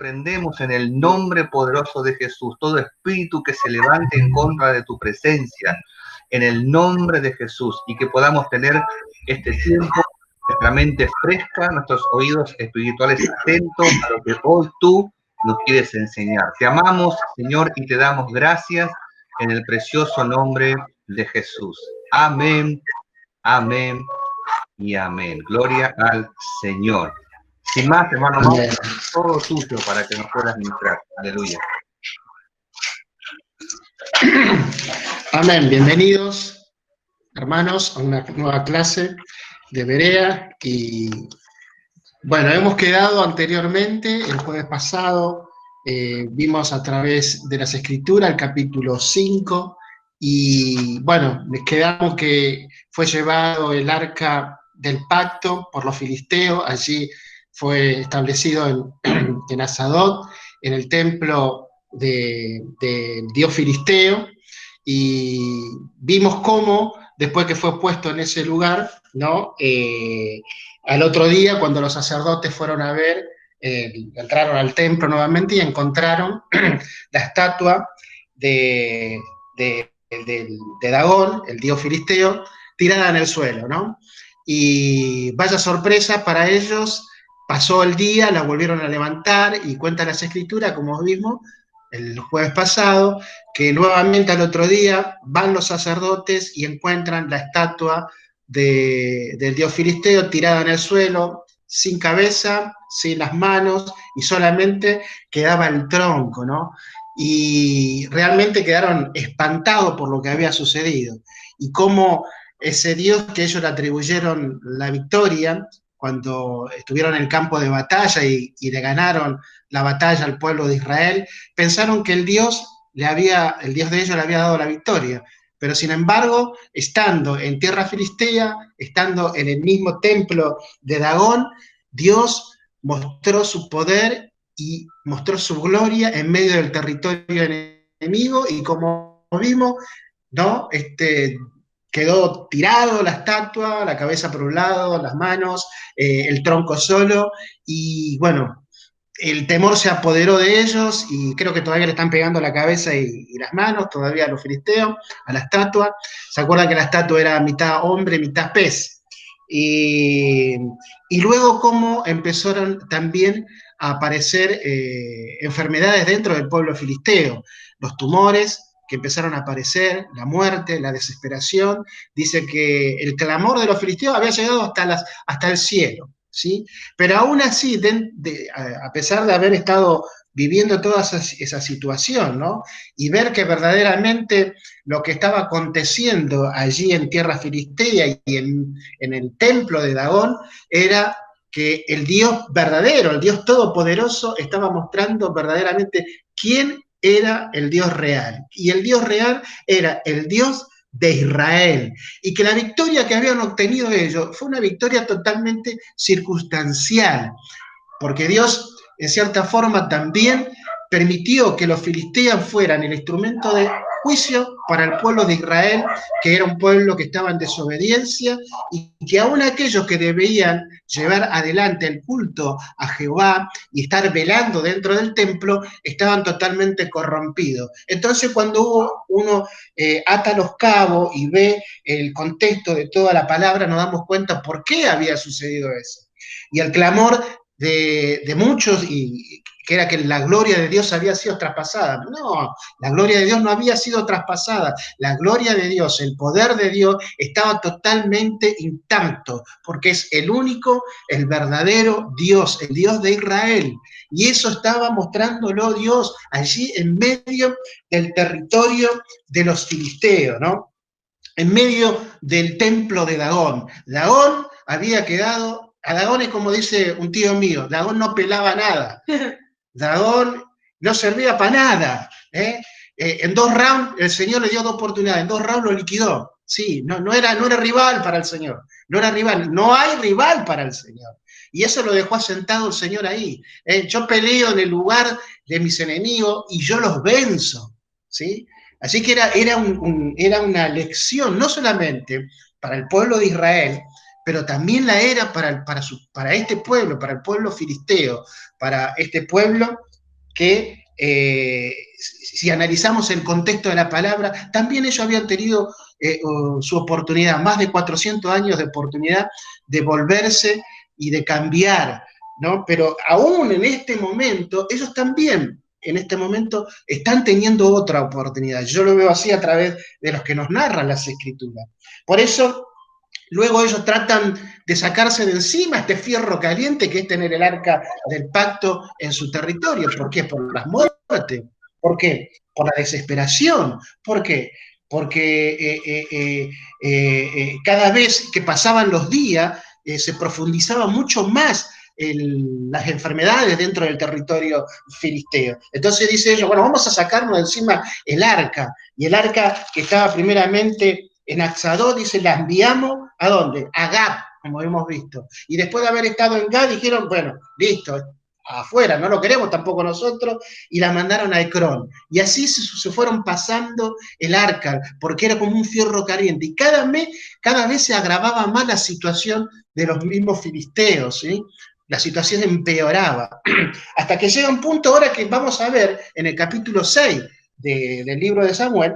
reprendemos en el nombre poderoso de Jesús todo espíritu que se levante en contra de tu presencia, en el nombre de Jesús, y que podamos tener este tiempo, nuestra mente fresca, nuestros oídos espirituales atentos a lo que hoy tú nos quieres enseñar. Te amamos, Señor, y te damos gracias en el precioso nombre de Jesús. Amén, amén y amén. Gloria al Señor. Sin más, hermano, vamos, todo tuyo para que nos puedas ministrar. Aleluya. Amén. Bienvenidos, hermanos, a una nueva clase de Berea. Y bueno, hemos quedado anteriormente, el jueves pasado, vimos a través de las Escrituras el capítulo 5, y bueno, les quedamos que fue llevado el arca del pacto por los filisteos. Allí fue establecido en Asdod, en el templo del dios filisteo, y vimos cómo, después que fue puesto en ese lugar, ¿no? Al otro día, cuando los sacerdotes fueron a ver, entraron al templo nuevamente y encontraron la estatua de Dagón, el dios filisteo, tirada en el suelo, ¿no? Y vaya sorpresa para ellos, pasó el día, la volvieron a levantar, y cuenta las Escrituras, como vimos el jueves pasado, que nuevamente al otro día van los sacerdotes y encuentran la estatua del dios filisteo tirada en el suelo, sin cabeza, sin las manos, y solamente quedaba el tronco, ¿no? Y realmente quedaron espantados por lo que había sucedido, y cómo ese dios que ellos le atribuyeron la victoria cuando estuvieron en el campo de batalla y le ganaron la batalla al pueblo de Israel, pensaron que el Dios de ellos le había dado la victoria. Pero sin embargo, estando en tierra filistea, estando en el mismo templo de Dagón, Dios mostró su poder y mostró su gloria en medio del territorio enemigo, y como vimos, ¿no? Quedó tirado la estatua, la cabeza por un lado, las manos, el tronco solo, y bueno, el temor se apoderó de ellos, y creo que todavía le están pegando la cabeza y las manos todavía a los filisteos, a la estatua. ¿Se acuerdan que la estatua era mitad hombre, mitad pez? Y luego cómo empezaron también a aparecer enfermedades dentro del pueblo filisteo, los tumores que empezaron a aparecer, la muerte, la desesperación. Dice que el clamor de los filisteos había llegado hasta el cielo, ¿sí? Pero aún así, a pesar de haber estado viviendo toda esa situación, ¿no? Y ver que verdaderamente lo que estaba aconteciendo allí en tierra filistea y en el templo de Dagón era que el Dios verdadero, el Dios todopoderoso, estaba mostrando verdaderamente quién era el Dios real. Y el Dios real era el Dios de Israel, y que la victoria que habían obtenido ellos fue una victoria totalmente circunstancial, porque Dios, en cierta forma, también permitió que los filisteos fueran el instrumento de juicio para el pueblo de Israel, que era un pueblo que estaba en desobediencia, y que aún aquellos que debían llevar adelante el culto a Jehová y estar velando dentro del templo, estaban totalmente corrompidos. Entonces, cuando uno ata los cabos y ve el contexto de toda la palabra, nos damos cuenta por qué había sucedido eso. Y el clamor de muchos, y que era que la gloria de Dios había sido traspasada. No, la gloria de Dios no había sido traspasada. La gloria de Dios, el poder de Dios estaba totalmente intacto, porque es el único, el verdadero Dios, el Dios de Israel. Y eso estaba mostrándolo Dios allí en medio del territorio de los filisteos, ¿no? En medio del templo de Dagón. Dagón había quedado... A Dagón es como dice un tío mío, Dagón no pelaba nada. Dagón no servía para nada. En 2 rounds, el Señor le dio 2 oportunidades, en 2 rounds lo liquidó. Sí, no era rival para el Señor. No era rival, no hay rival para el Señor. Y eso lo dejó asentado el Señor ahí. Yo peleo en el lugar de mis enemigos y yo los venzo. ¿Sí? Así que era una lección, no solamente para el pueblo de Israel, pero también la era para este pueblo, para el pueblo filisteo, para este pueblo que si analizamos el contexto de la palabra, también ellos habían tenido su oportunidad, más de 400 años de oportunidad de volverse y de cambiar, ¿no? Pero aún en este momento, ellos también en este momento están teniendo otra oportunidad. Yo lo veo así a través de los que nos narran las escrituras. Por eso, luego ellos tratan de sacarse de encima este fierro caliente que es tener el arca del pacto en su territorio. ¿Por qué? Por las muertes. ¿Por qué? Por la desesperación. ¿Por qué? Porque cada vez que pasaban los días se profundizaba mucho más las enfermedades dentro del territorio filisteo. Entonces dice ellos, bueno, vamos a sacarnos de encima el arca. Y el arca que estaba primeramente en Axadó, dice, la enviamos ¿a dónde? A Gad, como hemos visto. Y después de haber estado en Gad, dijeron, bueno, listo, afuera, no lo queremos tampoco nosotros, y la mandaron a Ecrón. Y así se fueron pasando el arca, porque era como un fierro caliente. Y cada vez se agravaba más la situación de los mismos filisteos, ¿sí? La situación empeoraba. Hasta que llega un punto ahora que vamos a ver en el capítulo 6 del libro de Samuel,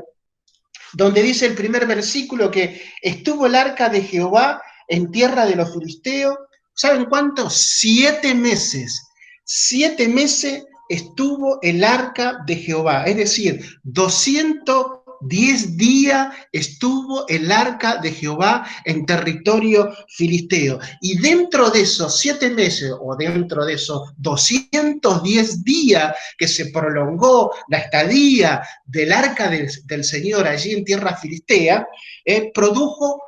donde dice el primer versículo que estuvo el arca de Jehová en tierra de los filisteos. ¿Saben cuánto? 7 meses. 7 meses estuvo el arca de Jehová. Es decir, 210 días estuvo el arca de Jehová en territorio filisteo. Y dentro de esos 7 meses, o dentro de esos 210 días que se prolongó la estadía del arca del Señor allí en tierra filistea, produjo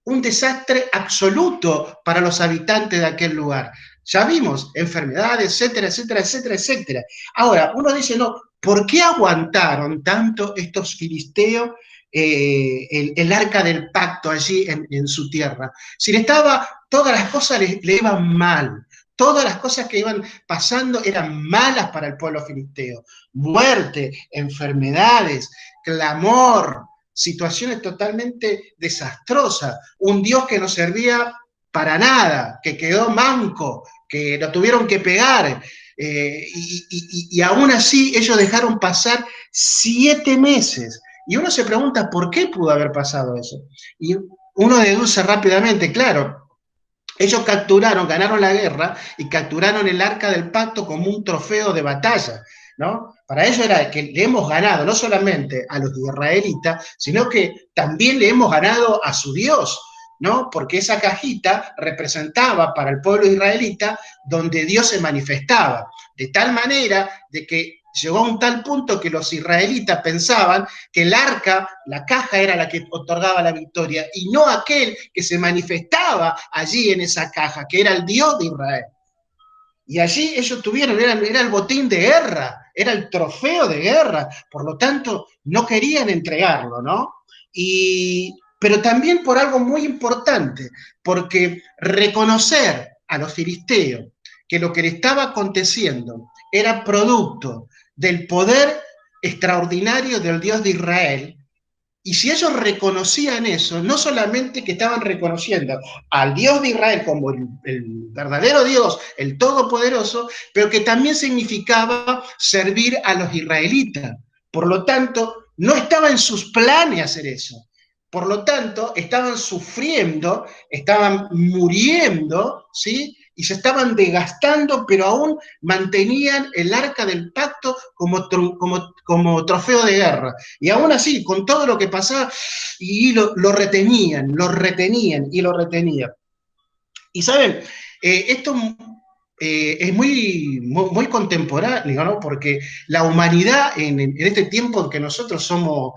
un desastre absoluto para los habitantes de aquel lugar. Ya vimos enfermedades, etcétera, etcétera, etcétera, etcétera. Ahora, uno dice, no, ¿por qué aguantaron tanto estos filisteos el arca del pacto allí en su tierra? Si le estaba, todas las cosas le iban mal. Todas las cosas que iban pasando eran malas para el pueblo filisteo. Muerte, enfermedades, clamor, situaciones totalmente desastrosas. Un Dios que no servía para nada, que quedó manco, que lo tuvieron que pegar. Y aún así ellos dejaron pasar 7 meses. Y uno se pregunta, ¿por qué pudo haber pasado eso? Y uno deduce rápidamente, claro, ellos capturaron, ganaron la guerra y capturaron el arca del pacto como un trofeo de batalla, ¿no? Para ellos era que le hemos ganado no solamente a los israelitas, sino que también le hemos ganado a su Dios, ¿no? Porque esa cajita representaba para el pueblo israelita donde Dios se manifestaba, de tal manera de que llegó a un tal punto que los israelitas pensaban que el arca, la caja era la que otorgaba la victoria y no aquel que se manifestaba allí en esa caja, que era el Dios de Israel. Y allí ellos tuvieron, era el botín de guerra, era el trofeo de guerra, por lo tanto no querían entregarlo, ¿no? Pero también por algo muy importante, porque reconocer a los filisteos que lo que le estaba aconteciendo era producto del poder extraordinario del Dios de Israel, y si ellos reconocían eso, no solamente que estaban reconociendo al Dios de Israel como el verdadero Dios, el Todopoderoso, pero que también significaba servir a los israelitas. Por lo tanto, no estaba en sus planes hacer eso. Por lo tanto, estaban sufriendo, estaban muriendo, ¿sí? Y se estaban desgastando, pero aún mantenían el arca del pacto como trofeo de guerra. Y aún así, con todo lo que pasaba, y lo retenían, lo retenían y lo retenían. Y saben, esto es muy contemporáneo, ¿no? Porque la humanidad en este tiempo que nosotros somos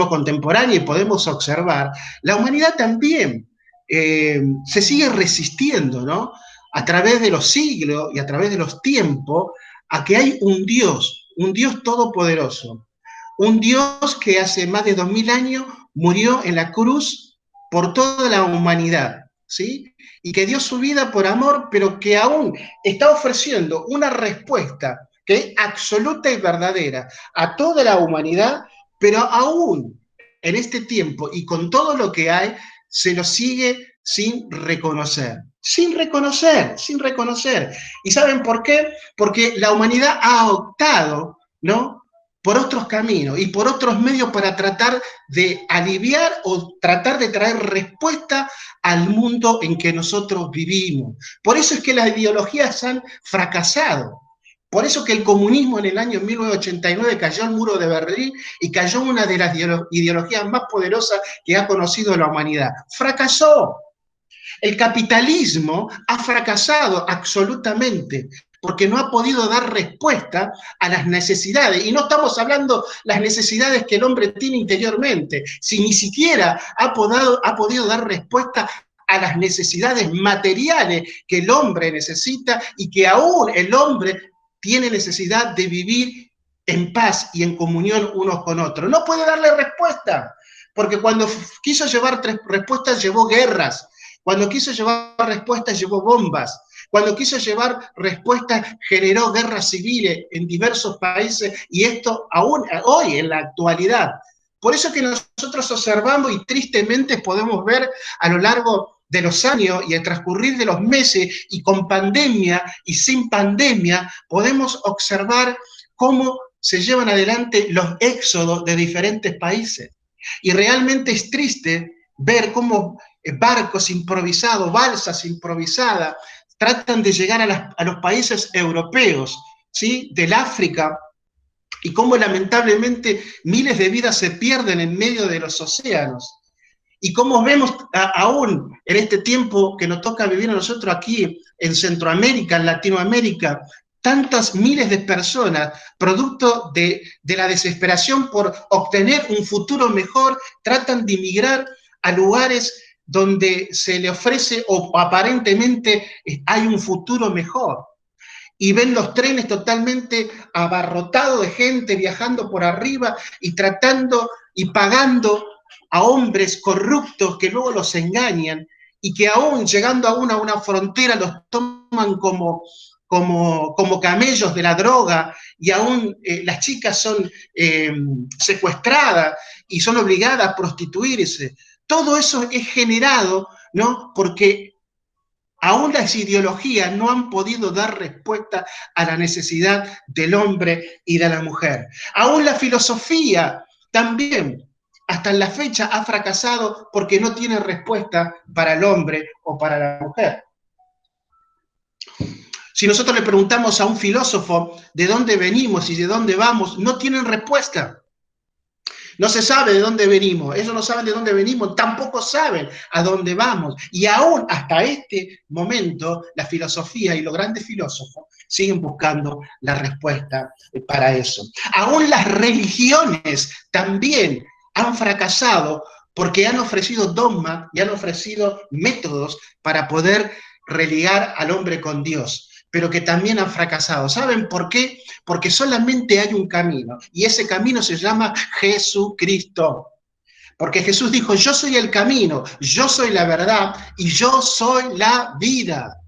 contemporáneos y podemos observar, la humanidad también se sigue resistiendo, ¿no? A través de los siglos y a través de los tiempos, a que hay un Dios todopoderoso, un Dios que hace más de 2000 años murió en la cruz por toda la humanidad, ¿sí? Y que dio su vida por amor, pero que aún está ofreciendo una respuesta que es absoluta y verdadera a toda la humanidad, pero aún en este tiempo y con todo lo que hay, se lo sigue sin reconocer. Sin reconocer, sin reconocer. ¿Y saben por qué? Porque la humanidad ha optado, ¿no?, por otros caminos y por otros medios para tratar de aliviar o tratar de traer respuesta al mundo en que nosotros vivimos. Por eso es que las ideologías han fracasado. Por eso que el comunismo en el año 1989 cayó el muro de Berlín y cayó una de las ideologías más poderosas que ha conocido la humanidad. Fracasó. El capitalismo ha fracasado absolutamente porque no ha podido dar respuesta a las necesidades. Y no estamos hablando de las necesidades que el hombre tiene interiormente, si ni siquiera ha podido dar respuesta a las necesidades materiales que el hombre necesita y que aún el hombre tiene necesidad de vivir en paz y en comunión unos con otros. No puede darle respuesta, porque cuando quiso llevar respuestas llevó guerras. Cuando quiso llevar respuestas, llevó bombas. Cuando quiso llevar respuestas, generó guerras civiles en diversos países, y esto aún hoy, en la actualidad. Por eso que nosotros observamos y tristemente podemos ver a lo largo de los años y al transcurrir de los meses, y con pandemia y sin pandemia, podemos observar cómo se llevan adelante los éxodos de diferentes países. Y realmente es triste ver cómo barcos improvisados, balsas improvisadas, tratan de llegar a los países europeos, ¿sí?, del África, y cómo lamentablemente miles de vidas se pierden en medio de los océanos. Y cómo vemos aún en este tiempo que nos toca vivir a nosotros aquí en Centroamérica, en Latinoamérica, tantas miles de personas, producto de la desesperación por obtener un futuro mejor, tratan de emigrar a lugares donde se le ofrece o aparentemente hay un futuro mejor. Y ven los trenes totalmente abarrotados de gente viajando por arriba y tratando y pagando a hombres corruptos que luego los engañan y que aún llegando aún a una frontera los toman como camellos de la droga, y aún las chicas son secuestradas y son obligadas a prostituirse. Todo eso es generado, ¿no?, porque aún las ideologías no han podido dar respuesta a la necesidad del hombre y de la mujer. Aún la filosofía también, hasta en la fecha, ha fracasado porque no tiene respuesta para el hombre o para la mujer. Si nosotros le preguntamos a un filósofo de dónde venimos y de dónde vamos, no tienen respuesta. No se sabe de dónde venimos, ellos no saben de dónde venimos, tampoco saben a dónde vamos. Y aún hasta este momento, la filosofía y los grandes filósofos siguen buscando la respuesta para eso. Aún las religiones también han fracasado porque han ofrecido dogmas y han ofrecido métodos para poder religar al hombre con Dios, pero que también han fracasado. ¿Saben por qué? Porque solamente hay un camino, y ese camino se llama Jesucristo. Porque Jesús dijo: yo soy el camino, yo soy la verdad y yo soy la vida.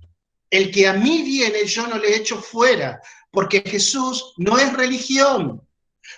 El que a mí viene, yo no le echo fuera, porque Jesús no es religión,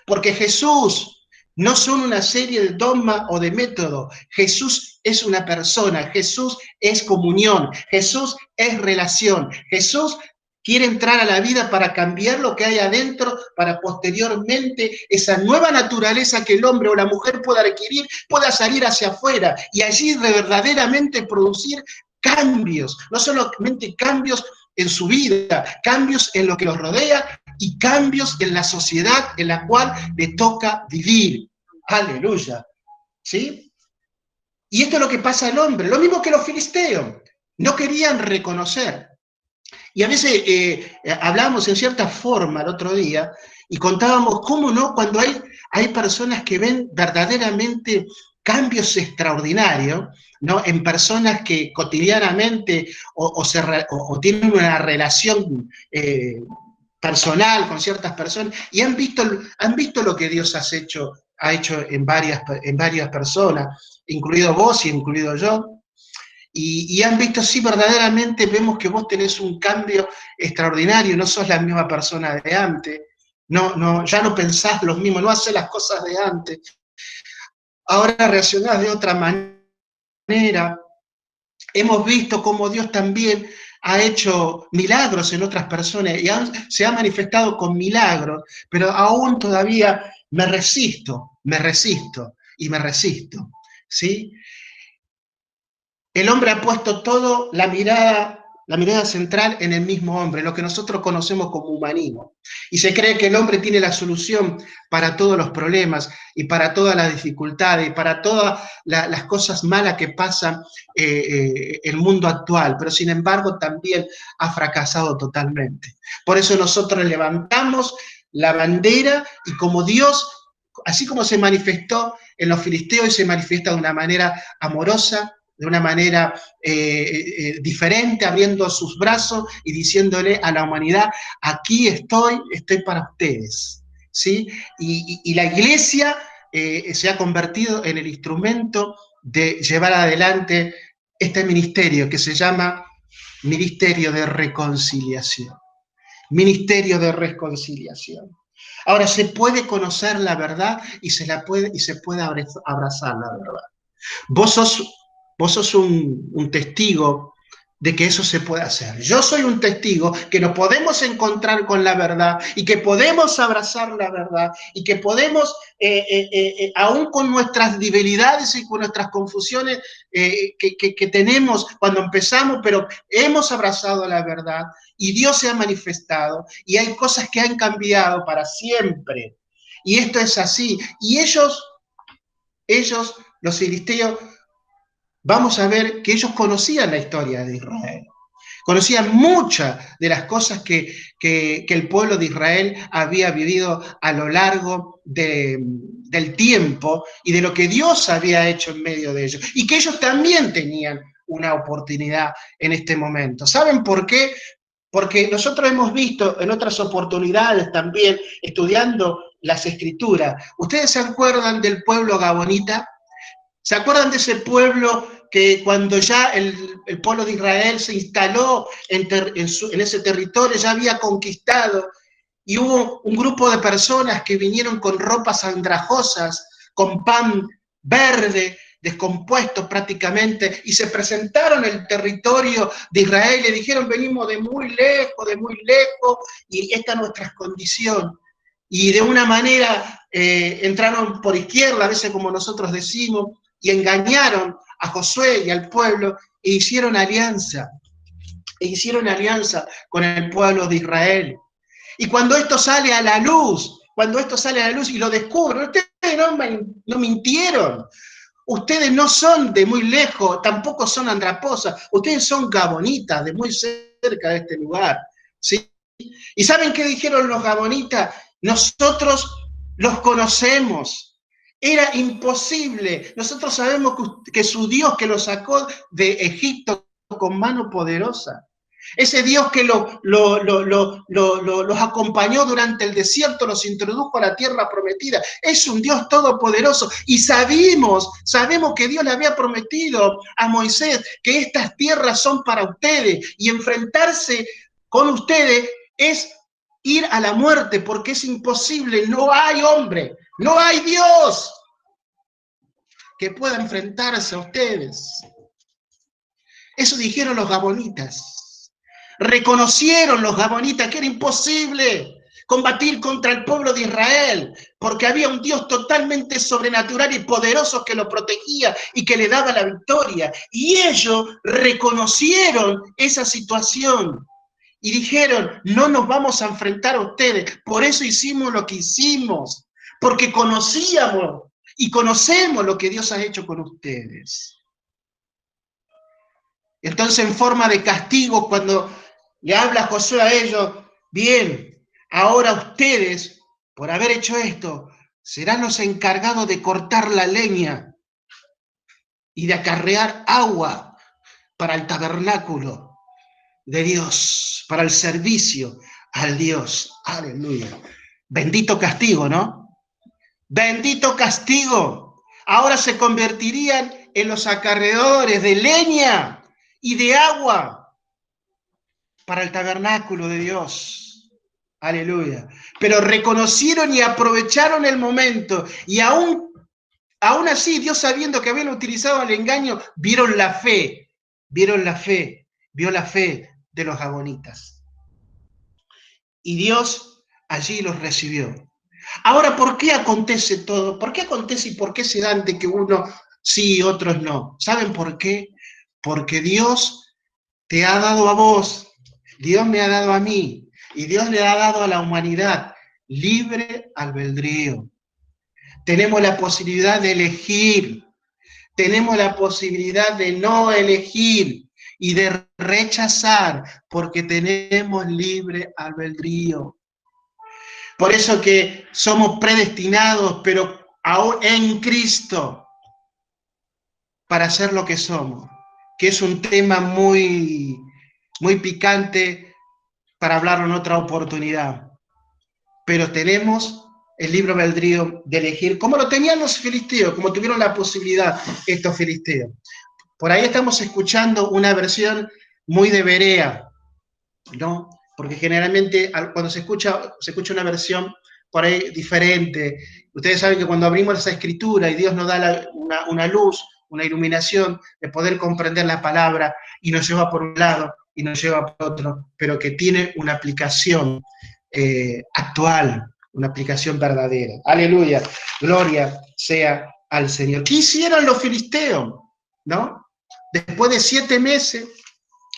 porque Jesús no son una serie de dogmas o de métodos. Jesús es una persona, Jesús es comunión, Jesús es relación, Jesús quiere entrar a la vida para cambiar lo que hay adentro, para posteriormente esa nueva naturaleza que el hombre o la mujer pueda adquirir, pueda salir hacia afuera y allí verdaderamente producir cambios, no solamente cambios en su vida, cambios en lo que los rodea y cambios en la sociedad en la cual le toca vivir. Aleluya. ¿Sí? Y esto es lo que pasa al hombre, lo mismo que los filisteos, no querían reconocer. Y a veces hablábamos en cierta forma el otro día y contábamos cómo no, cuando hay personas que ven verdaderamente cambios extraordinarios, ¿no?, en personas que cotidianamente o tienen una relación personal con ciertas personas y han visto lo que Dios ha hecho en varias personas, incluido vos y incluido yo. Y han visto, sí, verdaderamente vemos que vos tenés un cambio extraordinario, no sos la misma persona de antes, ya no pensás lo mismo, no haces las cosas de antes, ahora reaccionás de otra manera. Hemos visto cómo Dios también ha hecho milagros en otras personas y se ha manifestado con milagros, pero aún todavía me resisto y me resisto, ¿sí? El hombre ha puesto todo la mirada central en el mismo hombre, lo que nosotros conocemos como humanismo. Y se cree que el hombre tiene la solución para todos los problemas y para todas las dificultades y para todas las cosas malas que pasan el mundo actual, pero sin embargo también ha fracasado totalmente. Por eso nosotros levantamos la bandera y como Dios, así como se manifestó en los filisteos y se manifiesta de una manera amorosa, de una manera diferente, abriendo sus brazos y diciéndole a la humanidad, aquí estoy para ustedes, ¿sí? Y la iglesia se ha convertido en el instrumento de llevar adelante este ministerio que se llama Ministerio de Reconciliación. Ministerio de Reconciliación. Ahora, se puede conocer la verdad y se puede abrazar la verdad. Vos sos un testigo de que eso se puede hacer. Yo soy un testigo que nos podemos encontrar con la verdad y que podemos abrazar la verdad y que podemos, aún con nuestras debilidades y con nuestras confusiones que tenemos cuando empezamos, pero hemos abrazado la verdad y Dios se ha manifestado y hay cosas que han cambiado para siempre. Y esto es así. Y ellos los filisteos, vamos a ver que ellos conocían la historia de Israel, conocían muchas de las cosas que el pueblo de Israel había vivido a lo largo del tiempo y de lo que Dios había hecho en medio de ellos, y que ellos también tenían una oportunidad en este momento. ¿Saben por qué? Porque nosotros hemos visto en otras oportunidades también, estudiando las Escrituras, ¿ustedes se acuerdan del pueblo gabonita? ¿Se acuerdan de ese pueblo que cuando ya el pueblo de Israel se instaló en ese territorio, ya había conquistado, y hubo un grupo de personas que vinieron con ropas andrajosas, con pan verde, descompuesto prácticamente, y se presentaron en el territorio de Israel y le dijeron, venimos de muy lejos, y esta es nuestra condición? Y de una manera entraron por izquierda, a veces como nosotros decimos, y engañaron a Josué y al pueblo e hicieron alianza con el pueblo de Israel. Y cuando esto sale a la luz, y lo descubren, ustedes no mintieron, ustedes no son de muy lejos, tampoco son andraposas, ustedes son gabonitas, de muy cerca de este lugar, ¿sí? ¿Y saben qué dijeron los gabonitas? Nosotros los conocemos. Era imposible. Nosotros sabemos que su Dios que los sacó de Egipto con mano poderosa, ese Dios que los acompañó durante el desierto, los introdujo a la tierra prometida, es un Dios todopoderoso. Y sabemos que Dios le había prometido a Moisés que estas tierras son para ustedes, y enfrentarse con ustedes es ir a la muerte, porque es imposible, no hay hombre, no hay Dios que pueda enfrentarse a ustedes. Eso dijeron los gabonitas. Reconocieron los gabonitas que era imposible combatir contra el pueblo de Israel, porque había un Dios totalmente sobrenatural y poderoso que lo protegía y que le daba la victoria. Y ellos reconocieron esa situación y dijeron, no nos vamos a enfrentar a ustedes, por eso hicimos lo que hicimos, porque conocíamos y conocemos lo que Dios ha hecho con ustedes. Entonces, en forma de castigo, cuando le habla Josué a ellos, bien, ahora ustedes, por haber hecho esto, serán los encargados de cortar la leña y de acarrear agua para el tabernáculo de Dios, para el servicio al Dios. Aleluya. Bendito castigo, ¿no? Bendito castigo. Ahora se convertirían en los acarreadores de leña y de agua para el tabernáculo de Dios. Aleluya. Pero reconocieron y aprovecharon el momento, y aún así, Dios, sabiendo que habían utilizado el engaño, vieron la fe vio la fe de los agonitas. Y Dios allí los recibió. Ahora, ¿por qué acontece todo? ¿Por qué acontece y por qué se dan de que uno sí y otros no? ¿Saben por qué? Porque Dios te ha dado a vos, Dios me ha dado a mí, y Dios le ha dado a la humanidad libre albedrío. Tenemos la posibilidad de elegir, tenemos la posibilidad de no elegir y de rechazar, porque tenemos libre albedrío. Por eso que somos predestinados, pero aún en Cristo, para ser lo que somos, que es un tema muy, muy picante para hablarlo en otra oportunidad. Pero tenemos el libre albedrío de elegir, como lo tenían los filisteos, como tuvieron la posibilidad estos filisteos. Por ahí estamos escuchando una versión muy de Berea, ¿no? Porque generalmente cuando se escucha una versión por ahí diferente. Ustedes saben que cuando abrimos esa escritura y Dios nos da una luz, una iluminación de poder comprender la palabra y nos lleva por un lado y nos lleva por otro, pero que tiene una aplicación actual, una aplicación verdadera. Aleluya, gloria sea al Señor. ¿Qué hicieron los filisteos? ¿No? Después de 7 meses,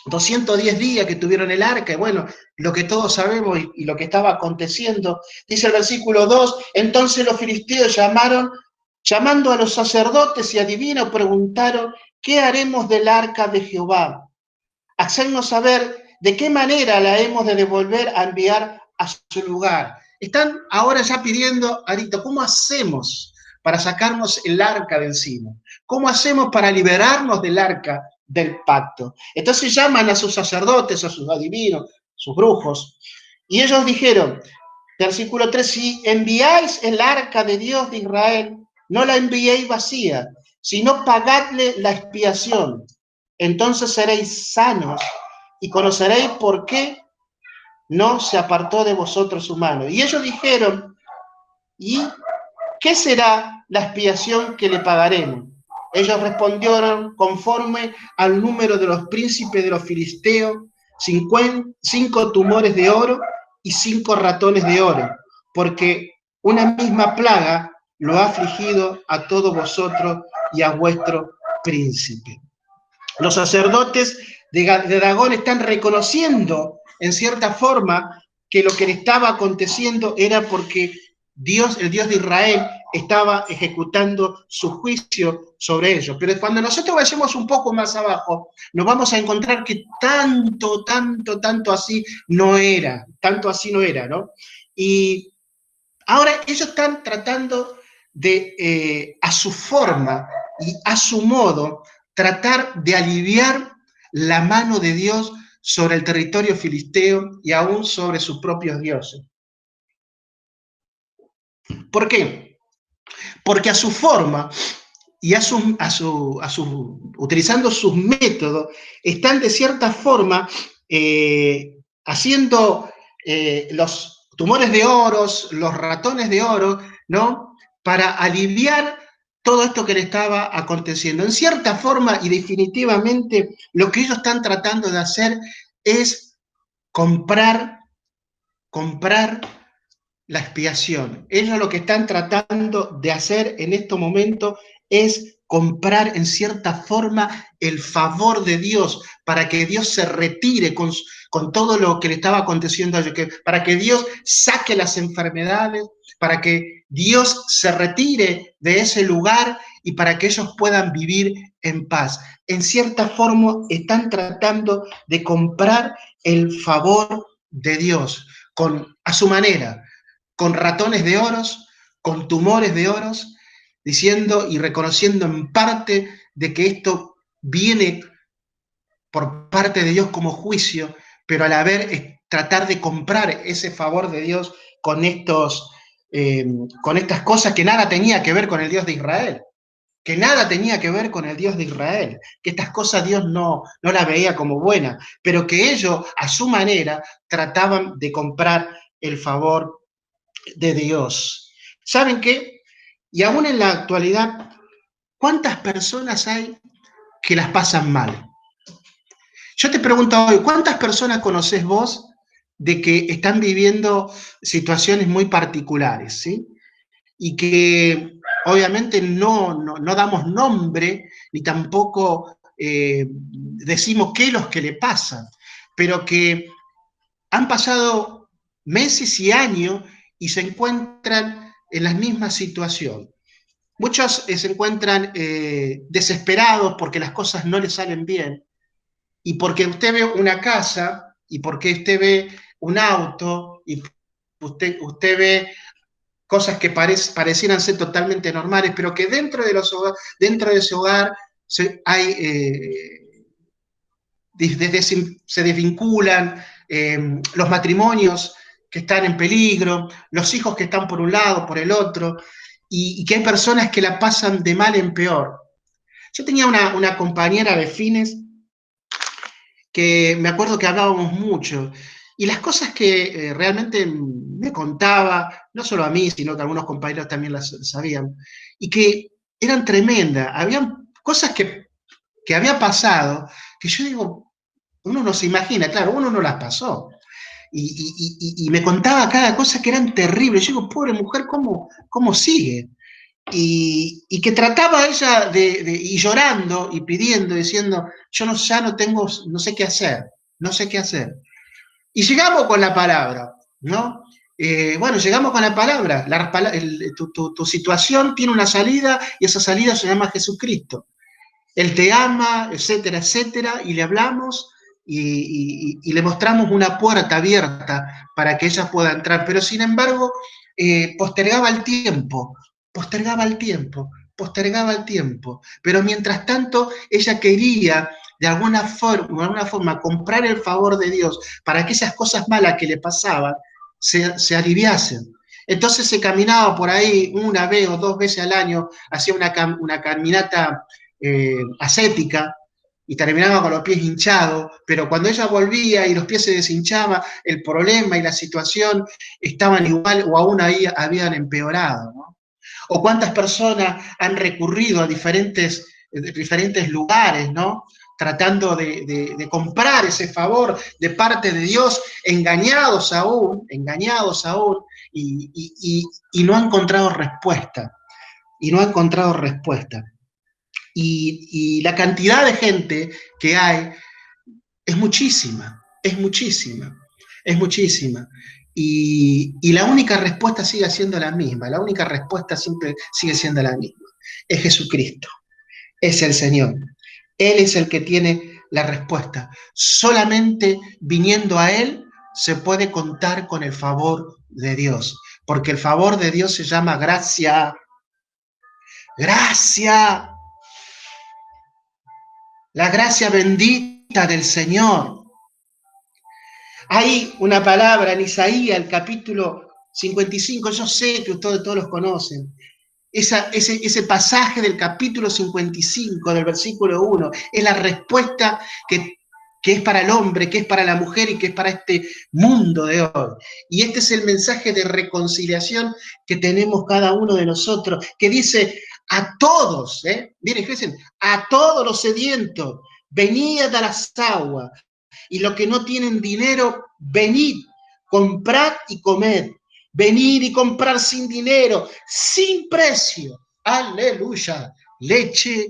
210 días que tuvieron el arca, y bueno, lo que todos sabemos y lo que estaba aconteciendo, dice el versículo 2, entonces los filisteos llamando a los sacerdotes y adivinos, preguntaron, ¿qué haremos del arca de Jehová? Hacernos saber de qué manera la hemos de devolver a enviar a su lugar. Están ahora ya pidiendo, Arito, ¿cómo hacemos para sacarnos el arca de encima? ¿Cómo hacemos para liberarnos del arca del pacto? Entonces llaman a sus sacerdotes, a sus adivinos, sus brujos, y ellos dijeron, versículo 3, si enviáis el arca de Dios de Israel, no la enviéis vacía, sino pagadle la expiación. Entonces seréis sanos y conoceréis por qué no se apartó de vosotros su mano. Y ellos dijeron, ¿y qué será la expiación que le pagaremos? Ellos respondieron conforme al número de los príncipes de los filisteos, 5 tumores de oro y 5 ratones de oro, porque una misma plaga lo ha afligido a todos vosotros y a vuestro príncipe. Los sacerdotes de Dagón están reconociendo, en cierta forma, que lo que le estaba aconteciendo era porque Dios, el Dios de Israel, estaba ejecutando su juicio sobre ellos. Pero cuando nosotros vayamos un poco más abajo, nos vamos a encontrar que tanto así no era, ¿no? Y ahora ellos están tratando de, a su forma y a su modo, tratar de aliviar la mano de Dios sobre el territorio filisteo y aún sobre sus propios dioses. ¿Por qué? Porque a su forma y utilizando sus métodos, están de cierta forma haciendo los tumores de oro, los ratones de oro, ¿no? Para aliviar todo esto que le estaba aconteciendo. En cierta forma y definitivamente, lo que ellos están tratando de hacer es comprar la expiación. Ellos lo que están tratando de hacer en este momento es comprar en cierta forma el favor de Dios, para que Dios se retire con todo lo que le estaba aconteciendo a ellos, para que Dios saque las enfermedades, para que Dios se retire de ese lugar y para que ellos puedan vivir en paz. En cierta forma están tratando de comprar el favor de Dios a su manera, con ratones de oros, con tumores de oros, diciendo y reconociendo en parte de que esto viene por parte de Dios como juicio, pero al haber tratar de comprar ese favor de Dios con estas cosas que nada tenía que ver con el Dios de Israel, que nada tenía que ver con el Dios de Israel, que estas cosas Dios no las veía como buenas, pero que ellos a su manera trataban de comprar el favor de Dios. ¿Saben qué? Y aún en la actualidad, ¿cuántas personas hay que las pasan mal? Yo te pregunto hoy, ¿cuántas personas conocés vos de que están viviendo situaciones muy particulares, ¿sí? Y que obviamente no damos nombre, ni tampoco decimos qué es lo que le pasa, pero que han pasado meses y años y se encuentran en la misma situación. Muchos se encuentran desesperados porque las cosas no les salen bien, y porque usted ve una casa, y porque usted ve un auto, y usted ve cosas que parecieran ser totalmente normales, pero que dentro de ese hogar hay, se desvinculan, los matrimonios que están en peligro, los hijos que están por un lado, por el otro, y que hay personas que la pasan de mal en peor. Yo tenía una compañera de fines que me acuerdo que hablábamos mucho, y las cosas que realmente me contaba, no solo a mí, sino que algunos compañeros también las sabían, y que eran tremendas. Habían cosas que había pasado, que yo digo, uno no se imagina, claro, uno no las pasó. Y me contaba cada cosa que eran terribles. Yo digo, pobre mujer, ¿cómo sigue? Y que trataba ella y llorando y pidiendo, diciendo, yo no, ya no tengo, no sé qué hacer, no sé qué hacer. Y llegamos con la palabra, ¿no? Bueno, llegamos con la palabra. Tu situación tiene una salida y esa salida se llama Jesucristo. Él te ama, etcétera, etcétera, y le hablamos y le mostramos una puerta abierta para que ella pueda entrar. Pero sin embargo, postergaba el tiempo, postergaba el tiempo, postergaba el tiempo. Pero mientras tanto, ella quería de alguna forma comprar el favor de Dios para que esas cosas malas que le pasaban se aliviasen. Entonces se caminaba por ahí una vez o dos veces al año, hacía una caminata ascética, y terminaba con los pies hinchados, pero cuando ella volvía y los pies se deshinchaban, el problema y la situación estaban igual o aún ahí habían empeorado, ¿no? O cuántas personas han recurrido a diferentes lugares, ¿no? Tratando de comprar ese favor de parte de Dios, engañados aún, y no han encontrado respuesta, y no ha encontrado respuesta. Y la cantidad de gente que hay es muchísima, es muchísima, es muchísima. Y la única respuesta sigue siendo la misma, la única respuesta siempre sigue siendo la misma. Es Jesucristo, es el Señor. Él es el que tiene la respuesta. Solamente viniendo a Él se puede contar con el favor de Dios, porque el favor de Dios se llama gracia. Gracia. La gracia bendita del Señor. Hay una palabra en Isaías, el capítulo 55, yo sé que ustedes todos los conocen. Ese pasaje del capítulo 55, del versículo 1, es la respuesta que es para el hombre, que es para la mujer y que es para este mundo de hoy. Y este es el mensaje de reconciliación que tenemos cada uno de nosotros, que dice a todos, miren, fíjense, a todos los sedientos, venid a las aguas, y los que no tienen dinero, venid, comprad y comed. Venir y comprar sin dinero, sin precio. Aleluya. Leche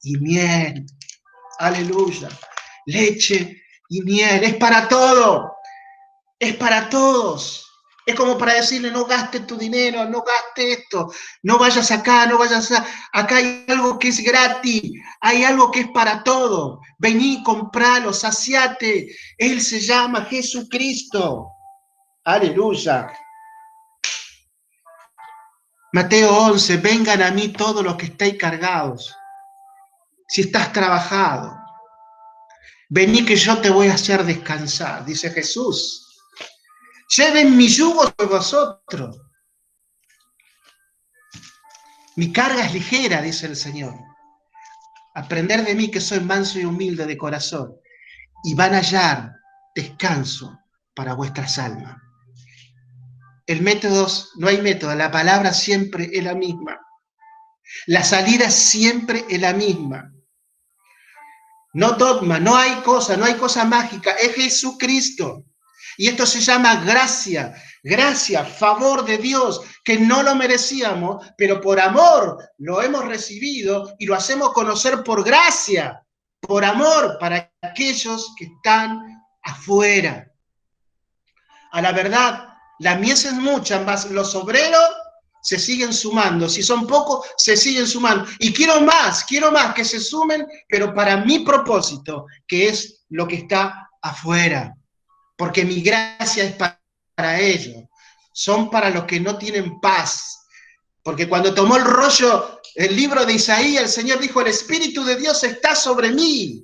y miel. Aleluya. Leche y miel. Es para todo. Es para todos. Es como para decirle, no gastes tu dinero, no gastes esto, no vayas acá, no vayas acá. Acá hay algo que es gratis, hay algo que es para todo. Vení, compralo, saciate. Él se llama Jesucristo. Aleluya. Mateo 11, vengan a mí todos los que estáis cargados. Si estás trabajado, vení que yo te voy a hacer descansar, dice Jesús. Lleven mi yugo sobre vosotros. Mi carga es ligera, dice el Señor. Aprender de mí que soy manso y humilde de corazón, y van a hallar descanso para vuestras almas. No hay método, la palabra siempre es la misma. La salida siempre es la misma. no dogma, no hay cosa mágica, es Jesucristo. Y esto se llama gracia, gracia, favor de Dios, que no lo merecíamos, pero por amor lo hemos recibido y lo hacemos conocer por gracia, por amor para aquellos que están afuera. A la verdad, la mies es mucha, más los obreros se siguen sumando. Si son pocos, se siguen sumando. Y quiero más, que se sumen, pero para mi propósito, que es lo que está afuera. Porque mi gracia es para ellos. Son para los que no tienen paz. Porque cuando tomó el rollo, el libro de Isaías, el Señor dijo, el Espíritu de Dios está sobre mí.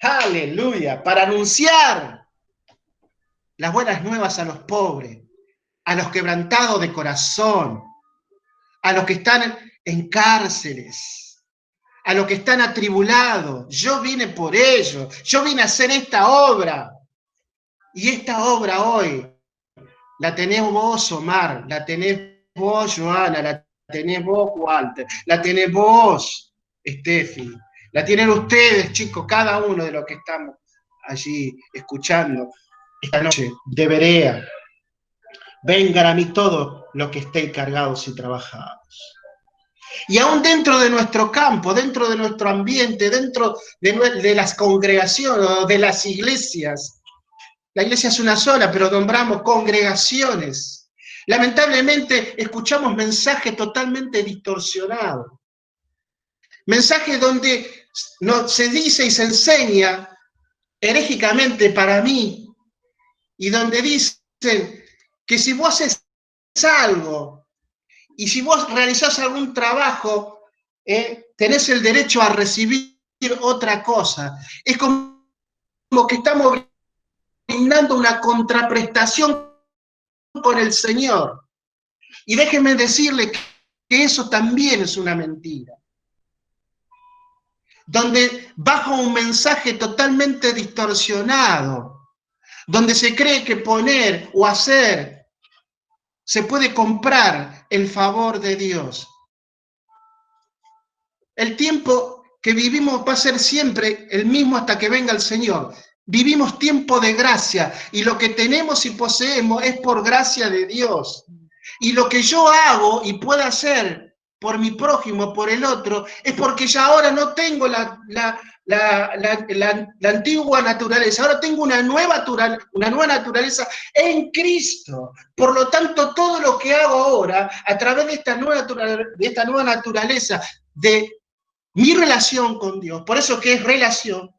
Aleluya, para anunciar las buenas nuevas a los pobres, a los quebrantados de corazón, a los que están en cárceles, a los que están atribulados. Yo vine por ellos, yo vine a hacer esta obra. Y esta obra hoy la tenés vos, Omar, la tenés vos, Joana, la tenés vos, Walter, la tenés vos, Steffi, la tienen ustedes, chicos, cada uno de los que estamos allí escuchando esta noche de Berea. Vengan a mí todos los que estén cargados y trabajados. Y aún dentro de nuestro campo, dentro de nuestro ambiente, dentro de las congregaciones, de las iglesias, la iglesia es una sola, pero nombramos congregaciones. Lamentablemente escuchamos mensajes totalmente distorsionados. Mensajes donde se dice y se enseña herejicamente para mí, y donde dicen que si vos haces algo, y si vos realizás algún trabajo, tenés el derecho a recibir otra cosa. Es como que estamos brindando una contraprestación con el Señor. Y déjenme decirle que eso también es una mentira. Donde bajo un mensaje totalmente distorsionado, donde se cree que poner o hacer se puede comprar el favor de Dios. El tiempo que vivimos va a ser siempre el mismo hasta que venga el Señor. Vivimos tiempo de gracia y lo que tenemos y poseemos es por gracia de Dios. Y lo que yo hago y puedo hacer por mi prójimo, por el otro, es porque ya ahora no tengo la antigua naturaleza, ahora tengo una nueva naturaleza en Cristo. Por lo tanto, todo lo que hago ahora, a través de esta nueva naturaleza, de mi relación con Dios, por eso que es relación,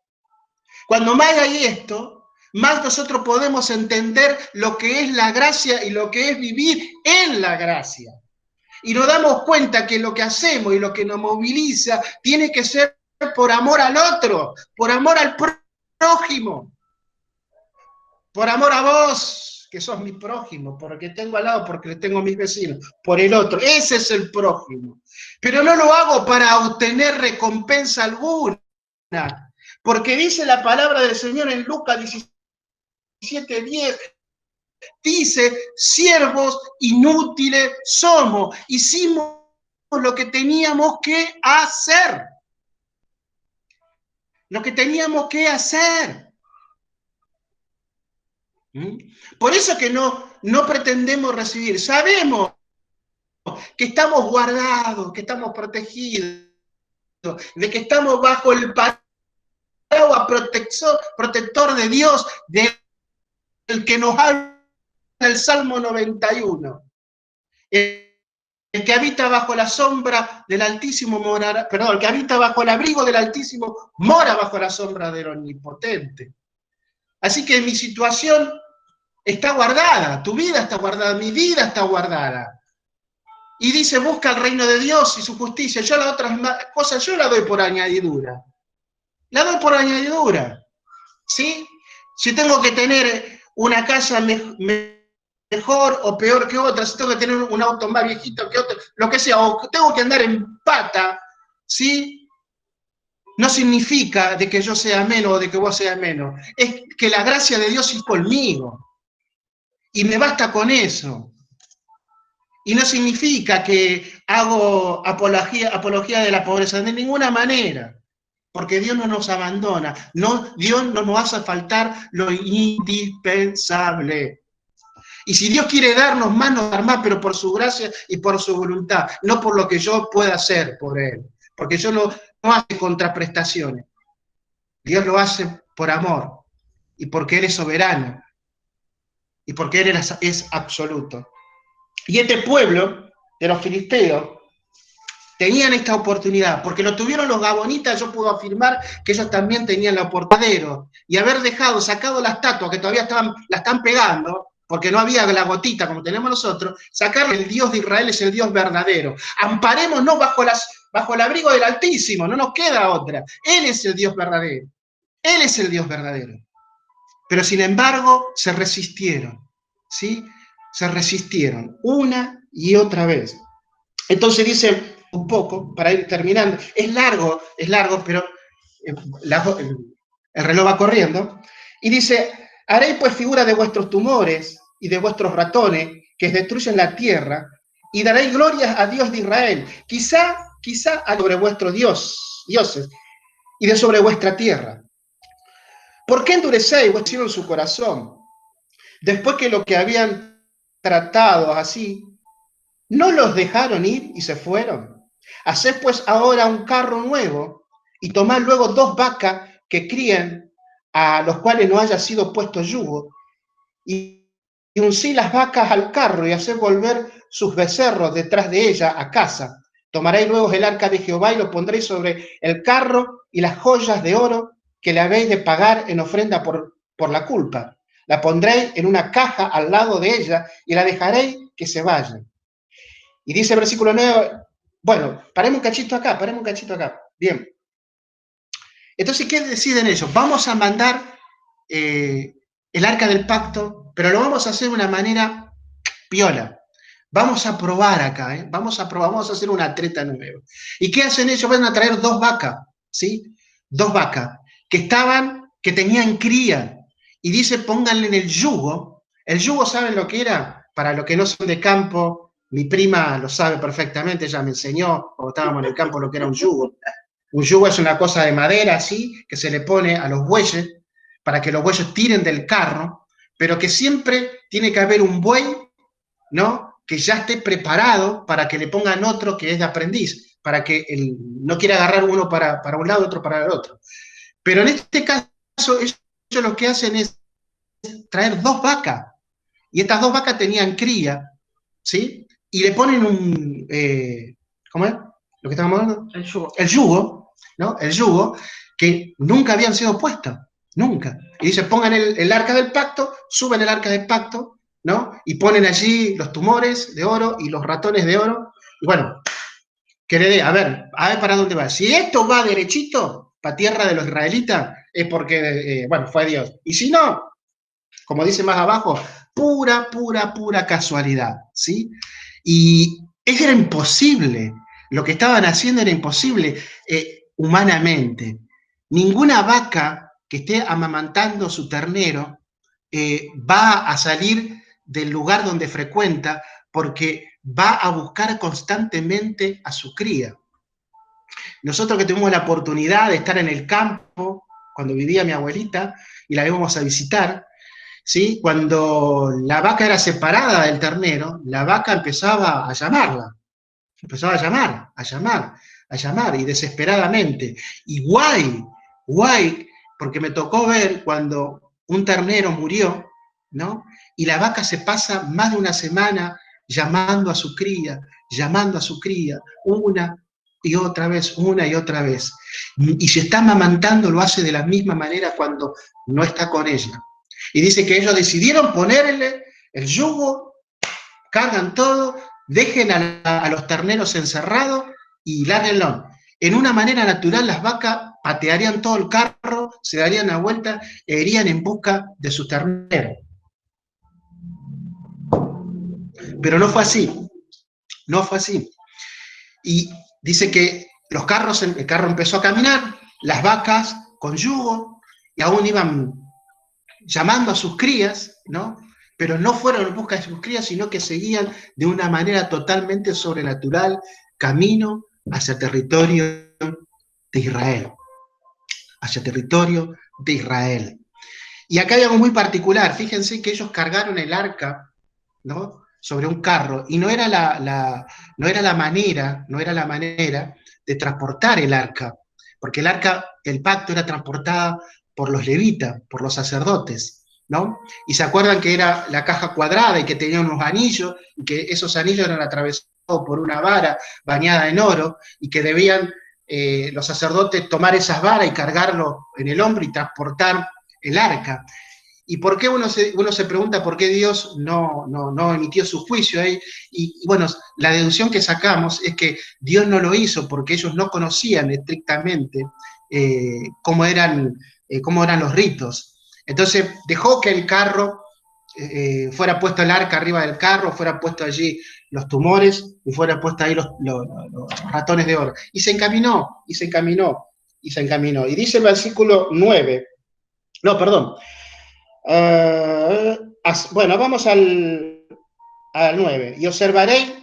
cuando más hay esto, más nosotros podemos entender lo que es la gracia y lo que es vivir en la gracia. Y nos damos cuenta que lo que hacemos y lo que nos moviliza tiene que ser por amor al otro, por amor al prójimo, por amor a vos, que sos mi prójimo, porque tengo al lado, porque tengo a mis vecinos, por el otro. Ese es el prójimo. Pero no lo hago para obtener recompensa alguna, porque dice la palabra del Señor en Lucas 17:10, dice, siervos inútiles somos, hicimos lo que teníamos que hacer. Lo que teníamos que hacer. Por eso que no pretendemos recibir. Sabemos que estamos guardados, que estamos protegidos, de que estamos bajo el paraguas protector de Dios, del que nos habla el Salmo 91. El que habita bajo la sombra del Altísimo morará, perdón, el que habita bajo el abrigo del Altísimo mora bajo la sombra del Omnipotente. Así que mi situación está guardada, tu vida está guardada, mi vida está guardada. Y dice, busca el reino de Dios y su justicia. Yo las otras cosas, yo las doy por añadidura. La doy por añadidura, ¿sí? Si tengo que tener una casa mejor o peor que otra, si tengo que tener un auto más viejito que otro, lo que sea, o tengo que andar en pata, ¿sí? No significa de que yo sea menos o de que vos seas menos. Es que la gracia de Dios es conmigo. Y me basta con eso. Y no significa que hago apología de la pobreza, de ninguna manera. porque Dios no nos abandona, no, Dios no nos hace faltar lo indispensable. Y si Dios quiere darnos más, nos dará más, pero por su gracia y por su voluntad, no por lo que yo pueda hacer por Él, porque yo no hace contraprestaciones. Dios lo hace por amor y porque Él es soberano y porque Él es absoluto. Y este pueblo de los filisteos tenían esta oportunidad, porque lo tuvieron los gabonitas. Yo puedo afirmar que ellos también tenían la oportunidad, y haber sacado la estatua, que todavía la están pegando, porque no había la gotita como tenemos nosotros, sacar el Dios de Israel es el Dios verdadero. Amparémonos bajo el abrigo del Altísimo, no nos queda otra. Él es el Dios verdadero. Él es el Dios verdadero. Pero sin embargo, se resistieron, ¿sí? Se resistieron una y otra vez. Entonces dice un poco, para ir terminando, es largo, pero el reloj va corriendo, y dice: haréis pues figura de vuestros tumores y de vuestros ratones que destruyen la tierra, y daréis gloria a Dios de Israel, quizá sobre vuestros dioses, y de sobre vuestra tierra. ¿Por qué endurecéis vuestro en su corazón? Después que lo que habían tratado así, ¿no los dejaron ir y se fueron? Haced pues ahora un carro nuevo, y tomad luego 2 vacas que críen, a los cuales no haya sido puesto yugo, y uncid las vacas al carro, y haced volver sus becerros detrás de ella a casa. Tomaréis luego el arca de Jehová y lo pondréis sobre el carro, y las joyas de oro que le habéis de pagar en ofrenda por la culpa. La pondréis en una caja al lado de ella, y la dejaréis que se vayan. Y dice el versículo 9, bueno, paremos un cachito acá. Bien. Entonces, ¿qué deciden ellos? Vamos a mandar el arca del pacto, pero lo vamos a hacer de una manera piola. Vamos a probar acá, ¿eh? Vamos a hacer una treta nueva. ¿Y qué hacen ellos? Van a traer 2 vacas, ¿sí? 2 vacas que tenían cría. Y dice: pónganle en el yugo. El yugo, ¿saben lo que era? Para los que no son de campo, mi prima lo sabe perfectamente, ella me enseñó cuando estábamos en el campo lo que era un yugo. Un yugo es una cosa de madera así, que se le pone a los bueyes para que los bueyes tiren del carro, pero que siempre tiene que haber un buey, ¿no?, que ya esté preparado para que le pongan otro que es de aprendiz, para que no quiera agarrar uno para un lado, otro para el otro. Pero en este caso, ellos lo que hacen es traer 2 vacas, y estas 2 vacas tenían cría, ¿sí? Y le ponen ¿cómo es? Lo que estábamos hablando. El yugo, ¿no? El yugo, que nunca habían sido puestos, nunca. Y dice: pongan el arca del pacto, suben el arca del pacto, ¿no? Y ponen allí los tumores de oro y los ratones de oro. Y bueno, que le dé, a ver para dónde va. Si esto va derechito para tierra de los israelitas, es porque, bueno, fue Dios. Y si no, como dice más abajo, pura casualidad, ¿sí? Y eso era imposible. Lo que estaban haciendo era imposible humanamente. Ninguna vaca que esté amamantando su ternero va a salir del lugar donde frecuenta, porque va a buscar constantemente a su cría. Nosotros que tuvimos la oportunidad de estar en el campo, cuando vivía mi abuelita, y la íbamos a visitar, ¿sí? Cuando la vaca era separada del ternero, la vaca empezaba a llamarla. Empezaba a llamar, y desesperadamente. Y guay, porque me tocó ver cuando un ternero murió, ¿no? Y la vaca se pasa más de una semana llamando a su cría, una y otra vez. Y si está amamantando, lo hace de la misma manera cuando no está con ella. Y dice que ellos decidieron ponerle el yugo, cargan todo, dejen a los terneros encerrados y lárguenlo. En una manera natural, las vacas patearían todo el carro, se darían la vuelta e irían en busca de sus terneros. Pero no fue así. Y dice que el carro empezó a caminar, las vacas con yugo, y aún iban llamando a sus crías, ¿no? Pero no fueron en busca de sus crías, sino que seguían de una manera totalmente sobrenatural camino hacia el territorio de Israel. hacia el territorio de Israel. Y acá hay algo muy particular, fíjense que ellos cargaron el arca, ¿no?, sobre un carro, y no era la manera de transportar el arca, porque el arca, el pacto, era transportada por los levitas, por los sacerdotes, ¿no? Y se acuerdan que era la caja cuadrada y que tenía unos anillos, y que esos anillos eran atravesados por una vara bañada en oro, y que debían los sacerdotes tomar esas varas y cargarlo en el hombro y transportar el arca. ¿Y por qué uno se pregunta por qué Dios no emitió su juicio ahí? Y bueno, la deducción que sacamos es que Dios no lo hizo porque ellos no conocían estrictamente cómo eran los ritos. Entonces dejó que el carro fuera puesto el arca arriba del carro, fuera puesto allí los tumores y fuera puesto ahí los ratones de oro. Y se encaminó, y se encaminó, y se encaminó. Y dice el versículo 9, no, perdón. Bueno, vamos al 9. Y observaréis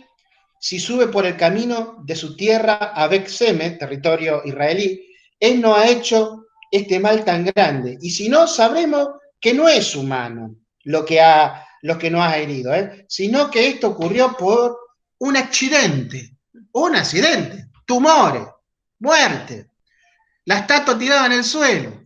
si sube por el camino de su tierra a Beth-Semes, territorio israelí, él no ha hecho este mal tan grande. Y si no, sabremos que no es humano lo que nos ha herido, sino que esto ocurrió por un accidente, tumores, muerte, la estatua tirada en el suelo,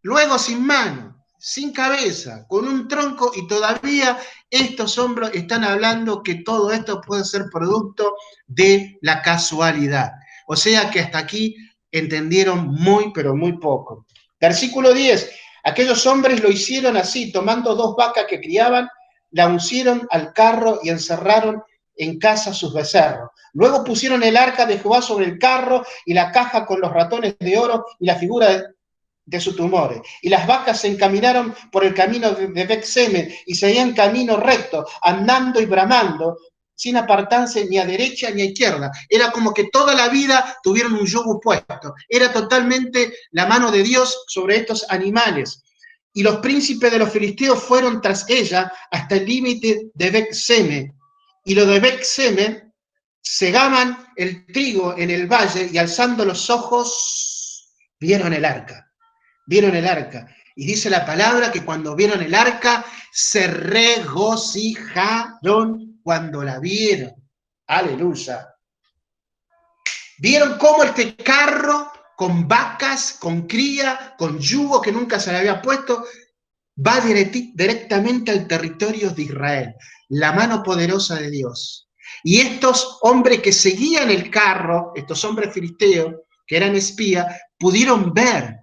luego sin mano, sin cabeza, con un tronco, y todavía estos hombres están hablando que todo esto puede ser producto de la casualidad. O sea que hasta aquí entendieron muy, pero muy poco. Versículo 10. Aquellos hombres lo hicieron así, tomando 2 vacas que criaban, la uncieron al carro y encerraron en casa sus becerros. Luego pusieron el arca de Jehová sobre el carro y la caja con los ratones de oro y la figura de sus tumores. Y las vacas se encaminaron por el camino de Beth-Semes y seguían camino recto, andando y bramando, sin apartarse ni a derecha ni a izquierda. Era como que toda la vida tuvieron un yugo puesto. Era totalmente la mano de Dios sobre estos animales. Y los príncipes de los filisteos fueron tras ella hasta el límite de Beth-Semes. Y los de Beth-Semes segaban el trigo en el valle y alzando los ojos vieron el arca. Vieron el arca. Y dice la palabra que cuando vieron el arca, se regocijaron cuando la vieron. Aleluya. Vieron cómo este carro, con vacas, con cría, con yugo que nunca se le había puesto, va directamente al territorio de Israel. La mano poderosa de Dios. Y estos hombres que seguían el carro, estos hombres filisteos, que eran espías, pudieron ver,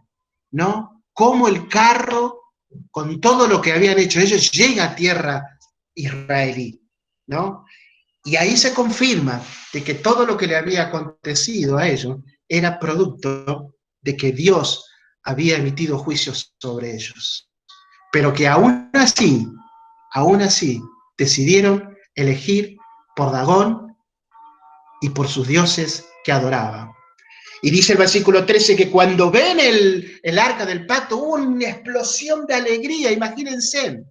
¿no?, cómo el carro, con todo lo que habían hecho ellos, llega a tierra israelí, ¿no? Y ahí se confirma de que todo lo que le había acontecido a ellos era producto de que Dios había emitido juicios sobre ellos. Pero que aún así, decidieron elegir por Dagón y por sus dioses que adoraban. Y dice el versículo 13 que cuando ven el arca del pacto hubo una explosión de alegría, imagínense,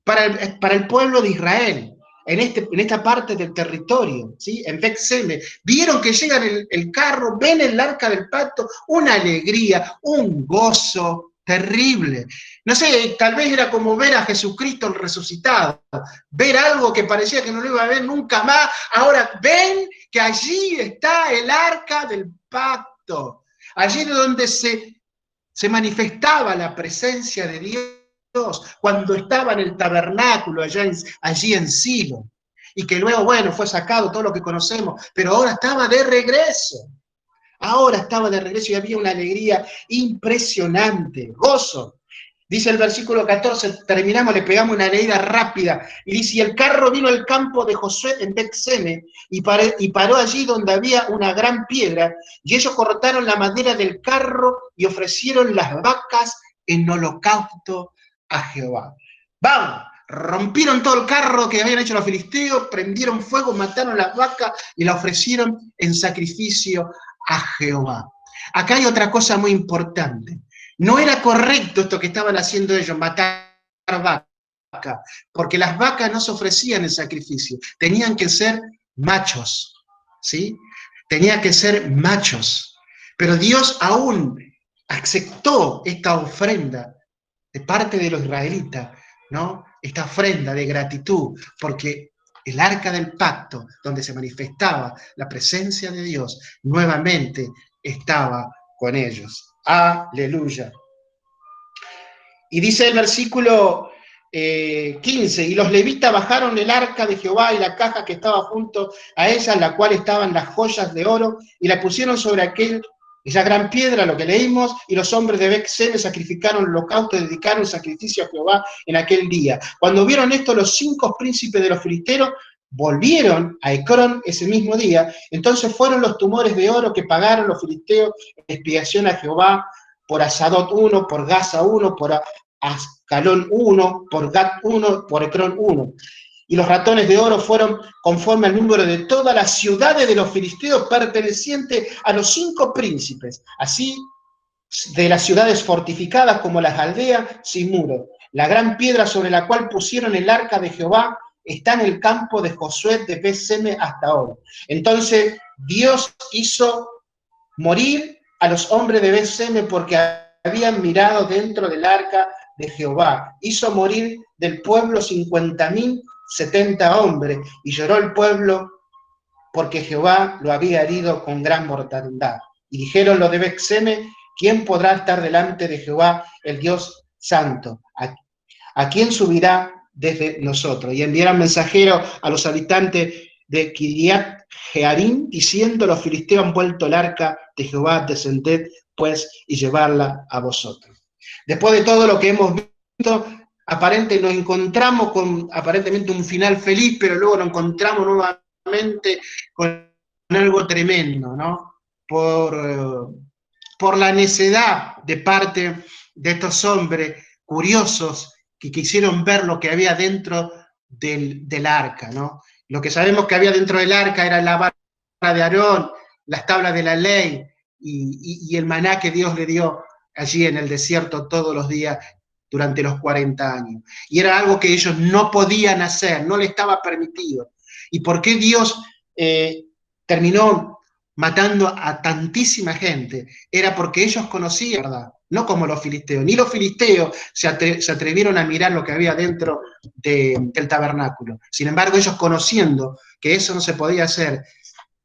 para el pueblo de Israel, en esta parte del territorio, ¿sí?, en Beth-Semes. Vieron que llega el carro, ven el arca del pacto, una alegría, un gozo terrible. No sé, tal vez era como ver a Jesucristo el resucitado, ver algo que parecía que no lo iba a ver nunca más. Ahora ven que allí está el arca del pacto, allí donde se manifestaba la presencia de Dios cuando estaba en el tabernáculo allí en Silo, y que luego, bueno, fue sacado todo lo que conocemos, pero ahora estaba de regreso. Ahora estaba de regreso y había una alegría impresionante, gozo. Dice el versículo 14, terminamos, le pegamos una leída rápida, y dice, y el carro vino al campo de Josué en Beth-Semes, y paró allí donde había una gran piedra, y ellos cortaron la madera del carro y ofrecieron las vacas en holocausto a Jehová. Vamos, rompieron todo el carro que habían hecho los filisteos, prendieron fuego, mataron las vacas y la ofrecieron en sacrificio a Jehová. Acá hay otra cosa muy importante. No era correcto esto que estaban haciendo ellos, matar vacas, porque las vacas no se ofrecían en sacrificio, tenían que ser machos, ¿sí? Tenían que ser machos. Pero Dios aún aceptó esta ofrenda de parte de los israelitas, ¿no? Esta ofrenda de gratitud, porque el arca del pacto, donde se manifestaba la presencia de Dios, nuevamente estaba con ellos. Aleluya. Y dice el versículo 15, y los levitas bajaron el arca de Jehová y la caja que estaba junto a ella, en la cual estaban las joyas de oro, y la pusieron sobre esa gran piedra, lo que leímos, y los hombres de Beth-Semes sacrificaron el holocausto y dedicaron sacrificio a Jehová en aquel día. Cuando vieron esto, los 5 príncipes de los filisteos volvieron a Ecrón ese mismo día. Entonces fueron los tumores de oro que pagaron los filisteos en expiación a Jehová por Asadot 1, por Gaza 1, por Ascalón 1, por Gat 1, por Ecrón 1. Y los ratones de oro fueron conforme al número de todas las ciudades de los filisteos pertenecientes a los 5 príncipes, así de las ciudades fortificadas como las aldeas sin muro. La gran piedra sobre la cual pusieron el arca de Jehová está en el campo de Josué de Beth-Semes hasta hoy. Entonces Dios hizo morir a los hombres de Beth-Semes porque habían mirado dentro del arca de Jehová. Hizo morir del pueblo 50.070 hombres, y lloró el pueblo porque Jehová lo había herido con gran mortandad. Y dijeron los de Beth-Semes: ¿quién podrá estar delante de Jehová, el Dios santo? ¿A quién subirá desde nosotros? Y enviaron mensajeros a los habitantes de Kiriat Jearim, diciendo: los filisteos han vuelto el arca de Jehová, descended pues y llevarla a vosotros. Después de todo lo que hemos visto, nos encontramos con aparentemente un final feliz, pero luego nos encontramos nuevamente con algo tremendo, ¿no? Por la necedad de parte de estos hombres curiosos que quisieron ver lo que había dentro del arca, ¿no? Lo que sabemos que había dentro del arca era la vara de Aarón, las tablas de la ley y el maná que Dios le dio allí en el desierto todos los días durante los 40 años. Y era algo que ellos no podían hacer, no les estaba permitido. ¿Y por qué Dios terminó matando a tantísima gente? Era porque ellos conocían, ¿verdad? No como los filisteos. Ni los filisteos se atrevieron a mirar lo que había dentro del tabernáculo. Sin embargo, ellos, conociendo que eso no se podía hacer,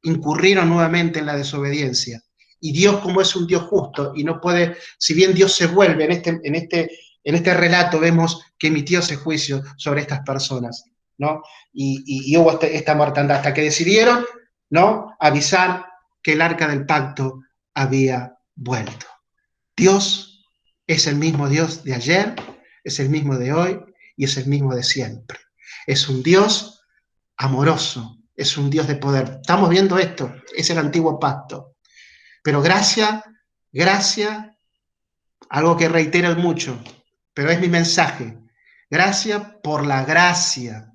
incurrieron nuevamente en la desobediencia. Y Dios, como es un Dios justo y no puede, si bien Dios se vuelve en este relato, vemos que emitió ese juicio sobre estas personas, ¿no? Y hubo esta mortandad hasta que decidieron, ¿no?, avisar que el arca del pacto había vuelto. Dios es el mismo Dios de ayer, es el mismo de hoy y es el mismo de siempre. Es un Dios amoroso, es un Dios de poder. Estamos viendo esto, es el antiguo pacto. Pero gracia, algo que reitero mucho, pero es mi mensaje. Gracia por la gracia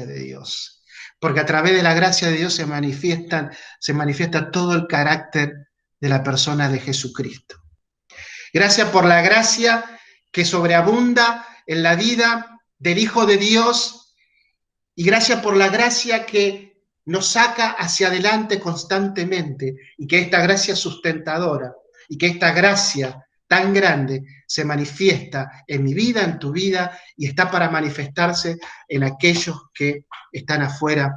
de Dios. Porque a través de la gracia de Dios se manifiesta todo el carácter de la persona de Jesucristo. Gracias por la gracia que sobreabunda en la vida del Hijo de Dios, y gracias por la gracia que nos saca hacia adelante constantemente, y que esta gracia sustentadora, y que esta gracia tan grande se manifiesta en mi vida, en tu vida, y está para manifestarse en aquellos que están afuera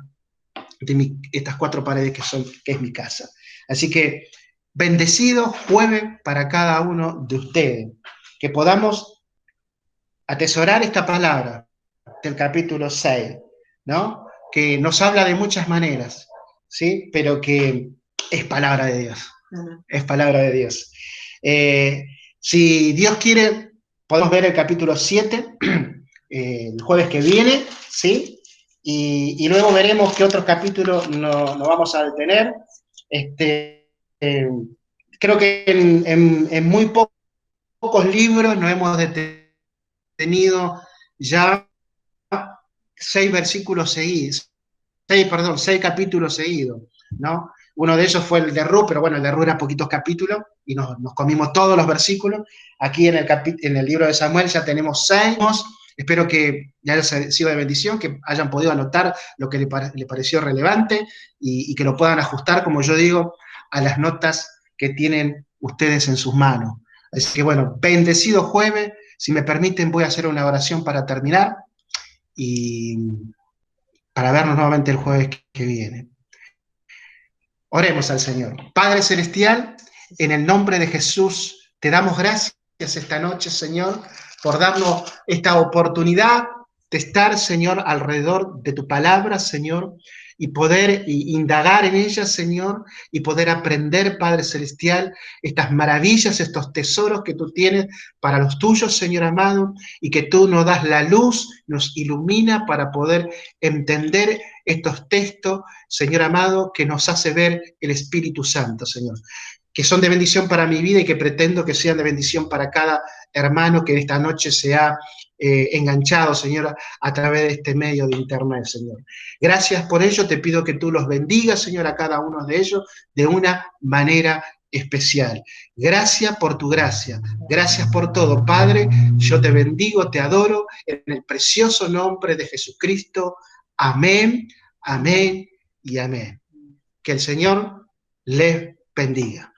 de estas 4 paredes que es mi casa. Así que bendecido jueves para cada uno de ustedes, que podamos atesorar esta palabra del capítulo 6, ¿no?, que nos habla de muchas maneras, ¿sí?, pero que es palabra de Dios, es palabra de Dios. Si Dios quiere, podemos ver el capítulo 7 el jueves que viene, ¿sí?, y luego veremos qué otros capítulos nos vamos a detener. Creo que en muy pocos libros nos hemos detenido ya 6 capítulos seguidos, ¿no? Uno de ellos fue el de Ruth, pero bueno, el de Ruth era poquitos capítulos y nos comimos todos los versículos. Aquí en el libro de Samuel ya tenemos 6. Espero que les haya sido de bendición, que hayan podido anotar lo que le pareció relevante y que lo puedan ajustar, como yo digo, a las notas que tienen ustedes en sus manos. Así que bueno, bendecido jueves. Si me permiten, voy a hacer una oración para terminar y para vernos nuevamente el jueves que viene. Oremos al Señor. Padre Celestial, en el nombre de Jesús, te damos gracias esta noche, Señor, por darnos esta oportunidad de estar, Señor, alrededor de tu palabra, Señor, y poder indagar en ella, Señor, y poder aprender, Padre Celestial, estas maravillas, estos tesoros que tú tienes para los tuyos, Señor amado, y que tú nos das la luz, nos ilumina para poder entender estos textos, Señor amado, que nos hace ver el Espíritu Santo, Señor, que son de bendición para mi vida y que pretendo que sean de bendición para cada hermano que esta noche se ha enganchado, Señor, a través de este medio de internet, Señor. Gracias por ello, te pido que tú los bendigas, Señor, a cada uno de ellos de una manera especial. Gracias por tu gracia, gracias por todo, Padre. Yo te bendigo, te adoro, en el precioso nombre de Jesucristo. Amén, amén y amén. Que el Señor les bendiga.